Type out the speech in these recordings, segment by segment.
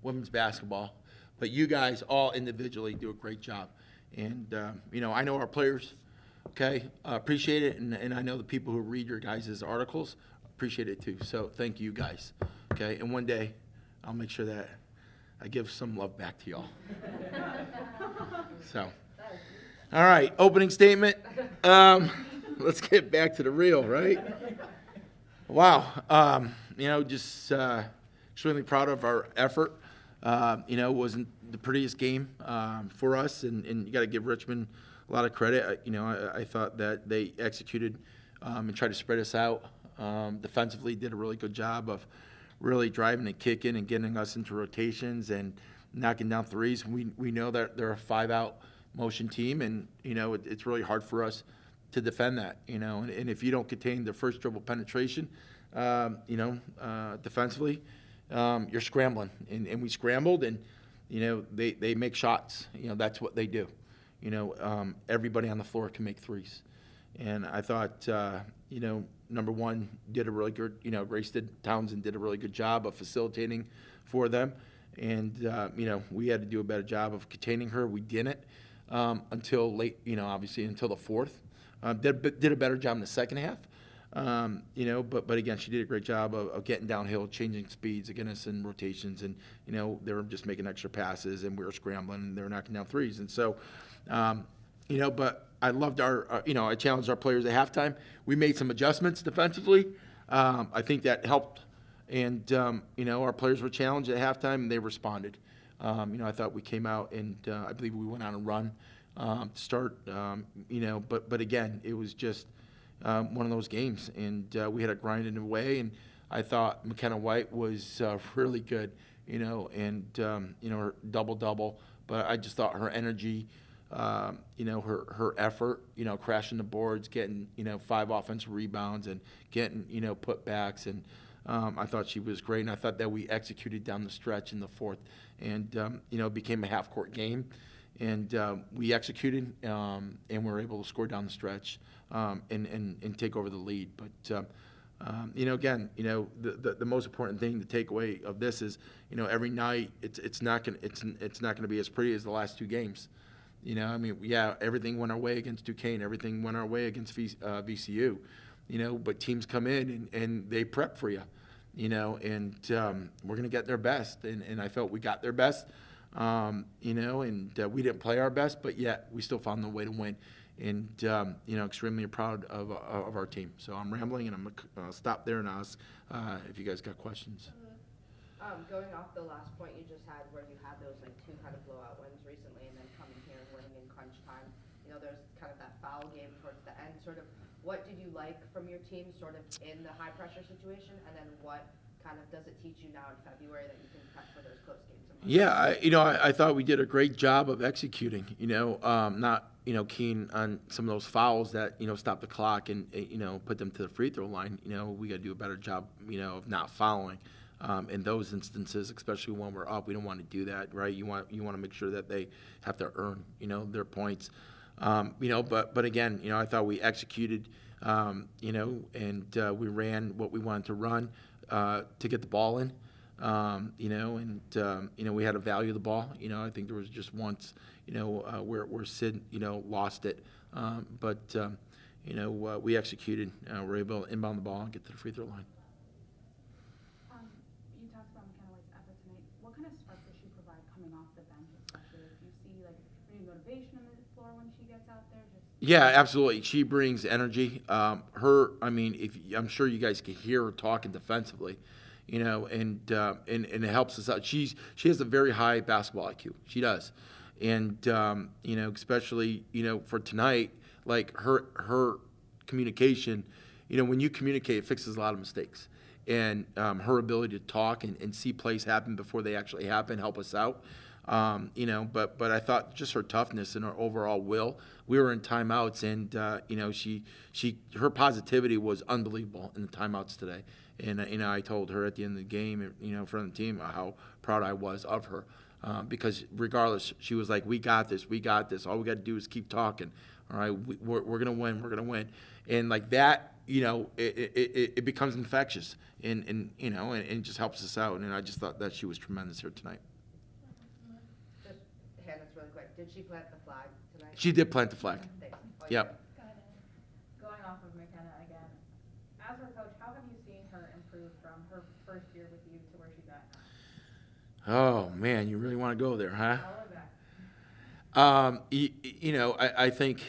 women's basketball. But you guys all individually do a great job. And, I know our players, okay, appreciate it. And I know the people who read your guys' articles appreciate it too. So thank you guys, okay? And one day I'll make sure that I give some love back to y'all. So, all right, opening statement. Let's get back to the real, right? Wow. Just extremely proud of our effort. It wasn't the prettiest game for us, and you got to give Richmond a lot of credit. I thought that they executed and tried to spread us out. Defensively, did a really good job of really driving and kicking and getting us into rotations and knocking down threes. We know that they're a 5-out motion team, and it's really hard for us to defend that. And if you don't contain the first dribble penetration, defensively, you're scrambling, and we scrambled, and they make shots. That's what they do. Everybody on the floor can make threes, and I thought number one did a really good. Grace Townsend did a really good job of facilitating for them, and we had to do a better job of containing her. We didn't until late. Obviously until the fourth. Did a better job in the second half. But again, she did a great job of getting downhill, changing speeds, getting us in rotations, and they were just making extra passes, and we were scrambling, and they were knocking down threes, and so, but I loved I challenged our players at halftime. We made some adjustments defensively. I think that helped, and our players were challenged at halftime, and they responded. I thought we came out, and I believe we went on a run to start. But again, it was just. One of those games, and we had to grind it away. And I thought McKenna White was really good, and her double. But I just thought her energy, her effort, crashing the boards, getting 5 offensive rebounds, and getting putbacks, and I thought she was great. And I thought that we executed down the stretch in the fourth, and it became a half-court game. And we executed, and we were able to score down the stretch and take over the lead. But again, the most important thing to take away of this is, every night it's not gonna be as pretty as the last 2 games. Everything went our way against Duquesne, everything went our way against VCU. But teams come in and they prep for you. And we're gonna get their best, and I felt we got their best. And we didn't play our best, but yet we still found the way to win. And, extremely proud of our team. So I'm rambling, and I'm going to stop there and ask if you guys got questions. Going off the last point you just had, where you had those 2 kind of blowout wins recently, and then coming here and winning in crunch time, there's kind of that foul game towards the end. Sort of, what did you like from your team sort of in the high-pressure situation, and then what kind of does it teach you now in February that you can prep for those close games? Yeah, I thought we did a great job of executing. Not keen on some of those fouls that stop the clock and put them to the free throw line. We got to do a better job of not fouling in those instances, especially when we're up. We don't want to do that, right? You want to make sure that they have to earn their points. But again, I thought we executed, and we ran what we wanted to run to get the ball in. We had to value the ball. I think there was just once, where Sid, lost it. But we executed. We're able to inbound the ball and get to the free throw line. You talked about McKenna White's effort tonight. What kind of spark does she provide coming off the bench, especially? Do you see any motivation on the floor when she gets out there? Yeah, absolutely. She brings energy. I'm sure you guys can hear her talking defensively. And it helps us out. She has a very high basketball IQ. She does, and especially for tonight, like her communication. When you communicate, it fixes a lot of mistakes, and her ability to talk and see plays happen before they actually happen help us out. But I thought just her toughness and her overall will. We were in timeouts, and her positivity was unbelievable in the timeouts today. And I told her at the end of the game, in front of the team, how proud I was of her, because regardless, she was like, "We got this. All we got to do is keep talking. All right, we're gonna win. We're gonna win." And like that, it becomes infectious, and just helps us out. And I just thought that she was tremendous here tonight. Hannah's really quick. Did she plant the flag tonight? She did plant the flag. Thanks. Oh, you Yep. Going off of McKenna again, as her coach, how have you seen her improve from her first year with you to where she's at now? Oh, man, you really want to go there, huh? All the way back. I think,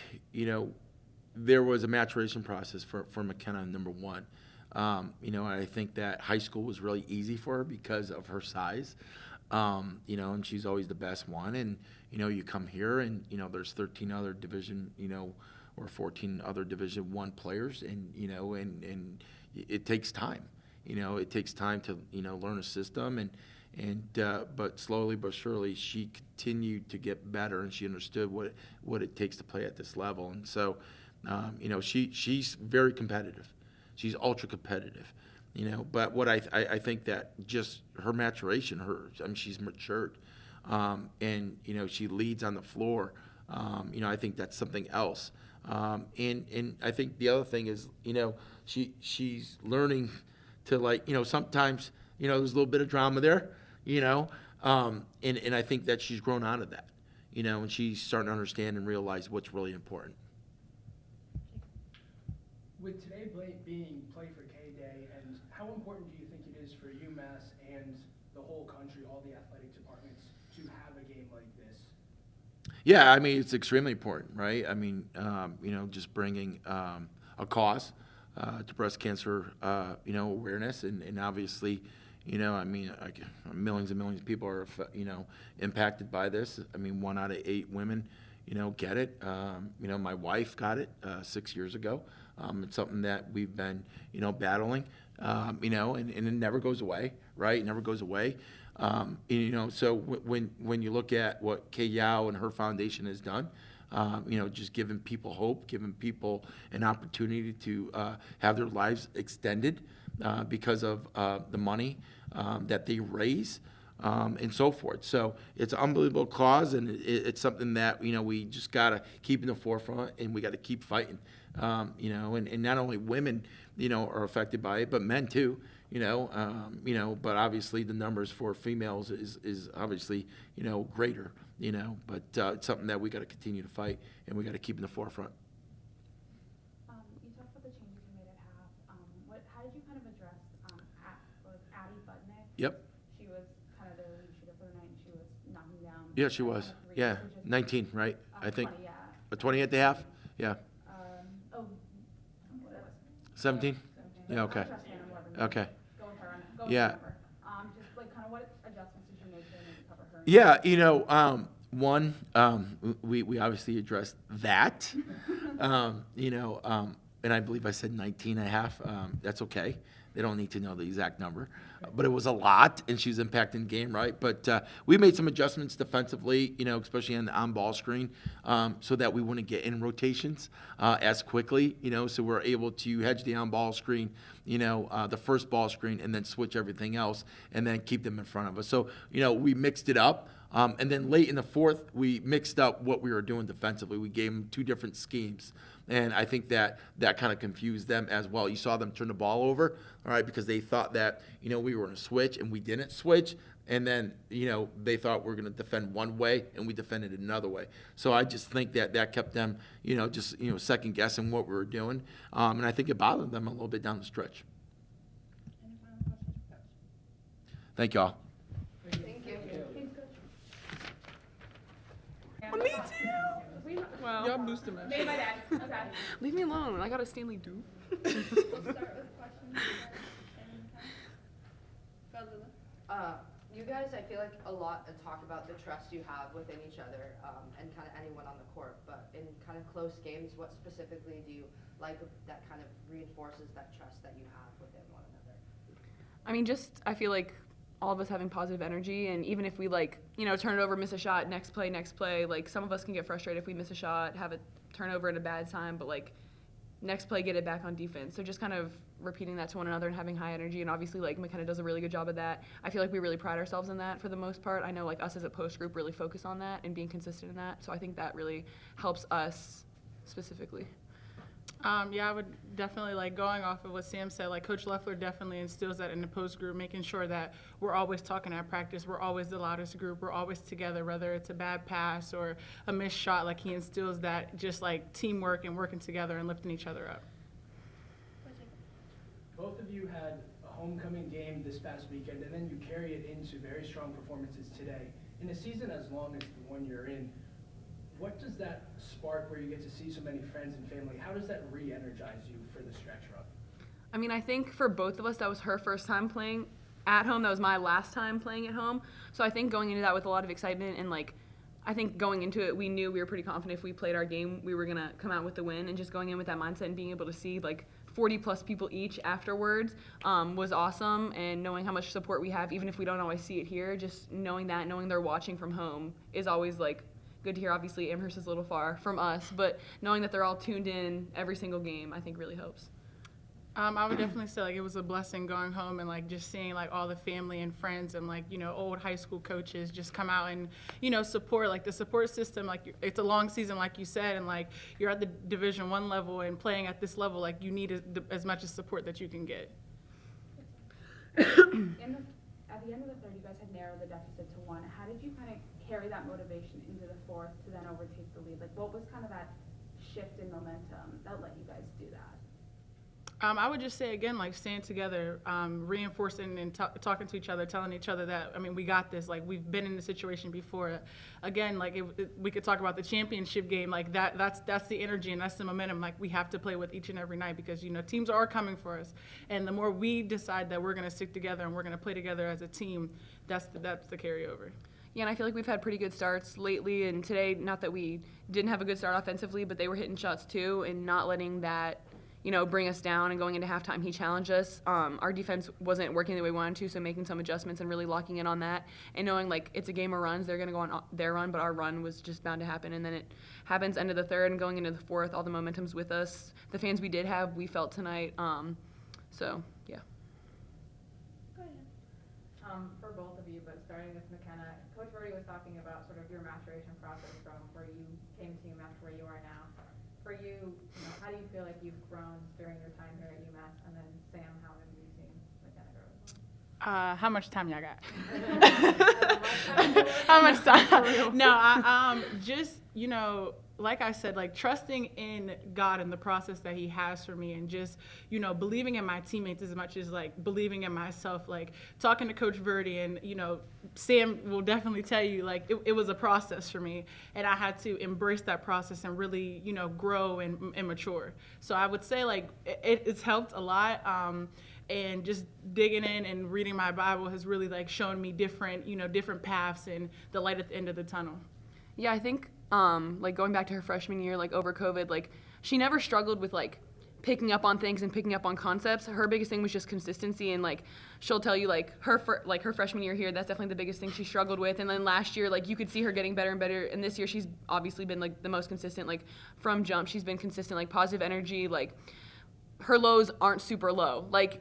there was a maturation process for McKenna, number one. I think that high school was really easy for her because of her size. And she's always the best one. And, you come here and, there's 13 other division, or 14 other Division I players. And, and it takes time. It takes time to, learn a system. But slowly but surely, she continued to get better, and she understood what it takes to play at this level. And so, she's very competitive. She's ultra competitive, But what I think that just her maturation, she's matured, and she leads on the floor. I think that's something else. And I think the other thing is, she's learning to sometimes there's a little bit of drama there. And I think that she's grown out of that, and she's starting to understand and realize what's really important. With today being Play for K-Day, and how important do you think it is for UMass and the whole country, all the athletic departments, to have a game like this? Yeah, I mean, it's extremely important, right? I mean, just bringing a cause to breast cancer, awareness, and obviously, millions and millions of people are, impacted by this. I mean, 1 out of 8 women, get it. My wife got it 6 years ago. It's something that we've been, battling, and it never goes away, right? It never goes away. So when you look at what Kay Yao and her foundation has done, just giving people hope, giving people an opportunity to have their lives extended because of the money that they raise, and so forth. So it's an unbelievable cause, and it's something that we just gotta keep in the forefront, and we gotta keep fighting. And not only women, are affected by it, but men too. But obviously the numbers for females is obviously greater. But it's something that we got to continue to fight, and we got to keep in the forefront. You talked about the changes you made at half. How did you kind of address Addie Budnick? Yep. She was kind of the lead shooter for the night, and she was knocking down. Yeah, she was. Yeah, 19, right? I think 20, yeah. a 20 at the half. Yeah. What was 17. Yeah. Okay. Okay. Go with her on it. Go with Yeah. her. Just kind of what adjustments did you make to maybe cover her? Yeah, one, we obviously addressed that, and I believe I said 19 and a half. That's okay. They don't need to know the exact number, but it was a lot, and she was impacting the game, right? But we made some adjustments defensively, especially on the on-ball screen, so that we wouldn't get in rotations as quickly, so we're able to hedge the on-ball screen, the first ball screen, and then switch everything else, and then keep them in front of us. So, we mixed it up. And then late in the fourth, we mixed up what we were doing defensively. We gave them 2 different schemes. And I think that kind of confused them as well. You saw them turn the ball over, all right, because they thought that, we were going to switch, and we didn't switch. And then, they thought we were going to defend one way, and we defended it another way. So I just think that kept them, second guessing what we were doing. And I think it bothered them a little bit down the stretch. Any final questions for Coach? Thank y'all. Thank you. Me too. Wow. Y'all boosted my Made shit. my dad. Okay. Leave me alone. I got a Stanley do. We'll start with questions. You guys, I feel like a lot talk about the trust you have within each other, and kind of anyone on the court, but in kind of close games, what specifically do you like that kind of reinforces that trust that you have within one another? I mean, I feel like all of us having positive energy, and even if we turn it over, miss a shot, next play, like some of us can get frustrated if we miss a shot, have a turnover at a bad time, but next play, get it back on defense. So just kind of repeating that to one another and having high energy, and obviously McKenna does a really good job of that. I feel like we really pride ourselves in that for the most part. I know us as a post group really focus on that and being consistent in that. So I think that really helps us specifically. Yeah, I would definitely, like, going off of what Sam said, like, Coach Leffler definitely instills that in the post group, making sure that we're always talking at practice, we're always the loudest group, we're always together, whether it's a bad pass or a missed shot, like, he instills that just, like, teamwork and working together and lifting each other up. Both of you had a homecoming game this past weekend, and then you carry it into very strong performances today. In a season as long as the one you're in, what does that spark where you get to see so many friends and family? How does that re-energize you for the stretch run? I mean, I think for both of us, that was her first time playing at home. That was my last time playing at home. So I think going into that with a lot of excitement and, like, I think going into it, we knew we were pretty confident if we played our game, we were going to come out with the win. And just going in with that mindset and being able to see, like, 40-plus people each afterwards was awesome. And knowing how much support we have, even if we don't always see it here, just knowing that, knowing they're watching from home is always, like, good to hear. Obviously, Amherst is a little far from us, but knowing that they're all tuned in every single game, I think really helps. I would definitely say, like, it was a blessing going home and, like, just seeing, like, all the family and friends and, like, you know, old high school coaches just come out and, you know, support. Like, the support system, like, it's a long season, like you said, and, like, you're at the Division I level and playing at this level, like, you need as much as support that you can get. At the end of the third, you guys had narrowed the deficit to 1. How did you kind of carry that motivation into the fourth to then overtake the lead? Like, what was kind of that shift in momentum that let you guys do that? I would just say, again, like, staying together, reinforcing and talking to each other, telling each other that, I mean, we got this. Like, we've been in the situation before. Again, like, we could talk about the championship game. Like, that's the energy and that's the momentum. Like, we have to play with each and every night because, you know, teams are coming for us. And the more we decide that we're going to stick together and we're going to play together as a team, that's the carryover. Yeah, and I feel like we've had pretty good starts lately, and today, not that we didn't have a good start offensively, but they were hitting shots too, and not letting that, you know, bring us down. And going into halftime, he challenged us. Our defense wasn't working the way we wanted to, so making some adjustments and really locking in on that, and knowing, like, it's a game of runs. They're going to go on their run, but our run was just bound to happen, and then it happens end of the third and going into the fourth. All the momentum's with us. The fans we did have, we felt tonight. So, yeah. Go ahead. For both of you, but starting with McKenna, Coach Verdi was talking about sort of your maturation process from where you came to UMass to where you are now. For you, you know, how do you feel like you've grown during your time here at UMass? And then Sam, how have you seen McKenna grow as well? How much time y'all got? How much time? No, just, you know, like I said, like, trusting in God and the process that he has for me, and just, you know, believing in my teammates as much as, like, believing in myself. Like, talking to Coach Verdi, and, you know, Sam will definitely tell you, like, it was a process for me, and I had to embrace that process and really, you know, grow and mature. So I would say, like, it's helped a lot. And just digging in and reading my Bible has really, like, shown me different, you know, different paths and the light at the end of the tunnel. Yeah, I think, like, going back to her freshman year, like, over COVID, like, she never struggled with, like, picking up on things and picking up on concepts. Her biggest thing was just consistency, and, like, she'll tell you, like, her freshman year here, that's definitely the biggest thing she struggled with. And then last year, like, you could see her getting better and better, and this year she's obviously been, like, the most consistent. Like, from jump, she's been consistent, like, positive energy. Like, her lows aren't super low. Like,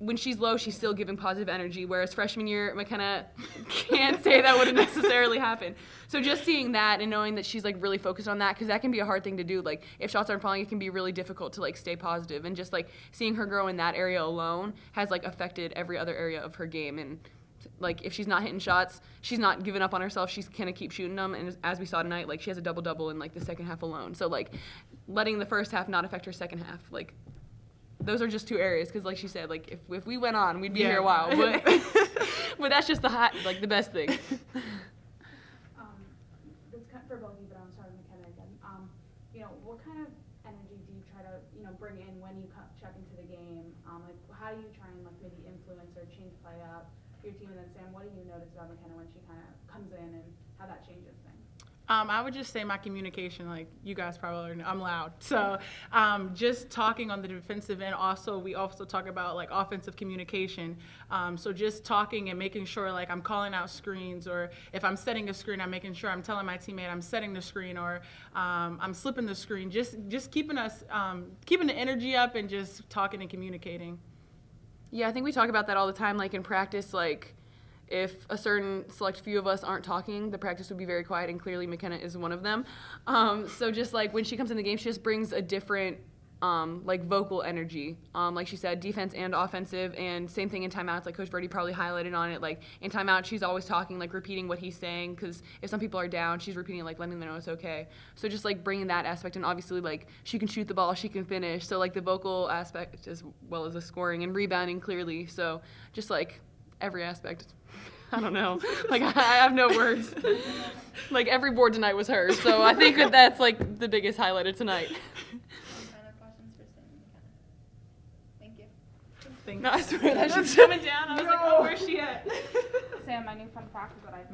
when she's low, she's still giving positive energy, whereas freshman year, McKenna can't say that would have necessarily happened. So just seeing that and knowing that she's, like, really focused on that, because that can be a hard thing to do. Like, if shots aren't falling, it can be really difficult to, like, stay positive. And just, like, seeing her grow in that area alone has, like, affected every other area of her game. And, like, if she's not hitting shots, she's not giving up on herself. She's going to keep shooting them. And as we saw tonight, like, she has a double-double in, like, the second half alone. So, like, letting the first half not affect her second half, like, those are just two areas, because, like she said, like, if we went on, we'd be here a while. But but that's just the best thing. That's kind for both of you, but I'm sorry, McKenna again. You know, what kind of energy do you try to, you know, bring in when you check into the game? Like, how do you try and, like, maybe influence or change play up your team? And then Sam, what do you notice about McKenna when she kind of comes in and how that changes things? I would just say my communication, like you guys probably already know, I'm loud. So just talking on the defensive end. We also talk about, like, offensive communication. So just talking and making sure, like, I'm calling out screens, or if I'm setting a screen, I'm making sure I'm telling my teammate I'm setting the screen, or I'm slipping the screen. Just keeping the energy up and just talking and communicating. Yeah, I think we talk about that all the time, like, in practice, like, if a certain select few of us aren't talking, the practice would be very quiet, and clearly McKenna is one of them. So just, like, when she comes in the game, she just brings a different like vocal energy. Like she said, defense and offensive, and same thing in timeouts. Like Coach Verdi probably highlighted on it. Like in timeout, she's always talking, like repeating what he's saying, because if some people are down, she's repeating, like letting them know it's okay. So just like bringing that aspect, and obviously like she can shoot the ball, she can finish. So like the vocal aspect as well as the scoring and rebounding clearly. So just like every aspect. I don't know. Like I have no words. Like every board tonight was hers. So I think that's like the biggest highlight of tonight. Final questions for Sam and McKenna? Thank you. Thanks. No, I swear that she's coming down. I was like, oh, where's she at? Sam, my new fun fact is that I've